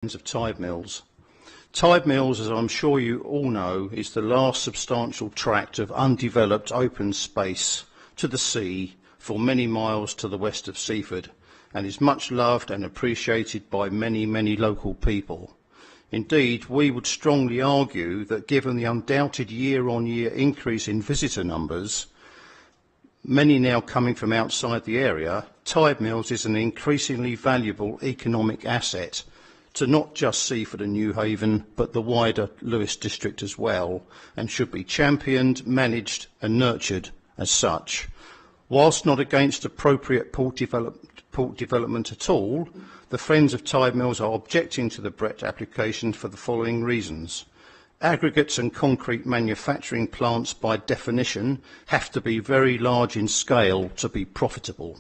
of Tidemills. Tidemills, as I'm sure you all know, is the last substantial tract of undeveloped open space to the sea for many miles to the west of Seaford, and is much loved and appreciated by many local people. Indeed, we would strongly argue that given the undoubted year-on-year increase in visitor numbers, many now coming from outside the area, Tidemills is an increasingly valuable economic asset to not just Seaford and Newhaven, but the wider Lewes district as well, and should be championed, managed and nurtured as such. Whilst not against appropriate port development at all, the Friends of Tidemills are objecting to the Brett application for the following reasons. Aggregates and concrete manufacturing plants, by definition, have to be very large in scale to be profitable.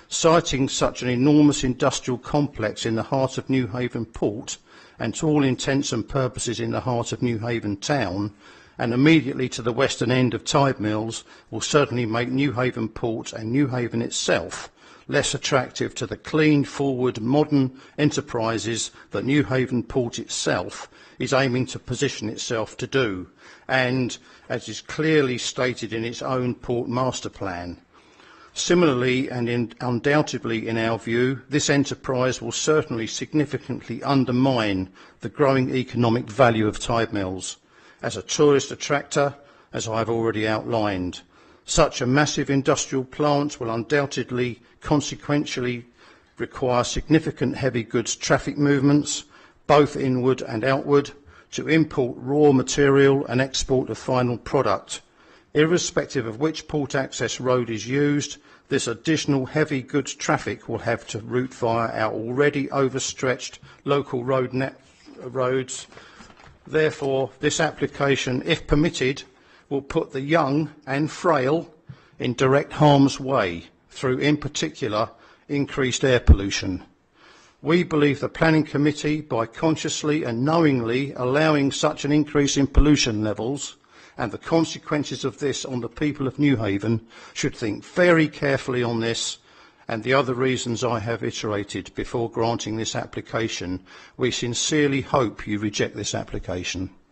Citing such an enormous industrial complex in the heart of Newhaven Port, and to all intents and purposes in the heart of Newhaven Town, and immediately to the western end of Tidemills, will certainly make Newhaven Port and Newhaven itself less attractive to the clean, forward, modern enterprises that Newhaven Port itself is aiming to position itself to do, and as is clearly stated in its own port master plan. Similarly, and undoubtedly in our view, this enterprise will certainly significantly undermine the growing economic value of Tidemills as a tourist attractor, as I have already outlined. Such a massive industrial plant will undoubtedly consequentially require significant heavy goods traffic movements, both inward and outward, to import raw material and export the final product. Irrespective of which port access road is used, this additional heavy goods traffic will have to route via our already overstretched local roads. Therefore, this application, if permitted, will put the young and frail in direct harm's way through, in particular, increased air pollution. We believe the Planning Committee, by consciously and knowingly allowing such an increase in pollution levels and the consequences of this on the people of Newhaven, should think very carefully on this and the other reasons I have iterated before granting this application. We sincerely hope you reject this application.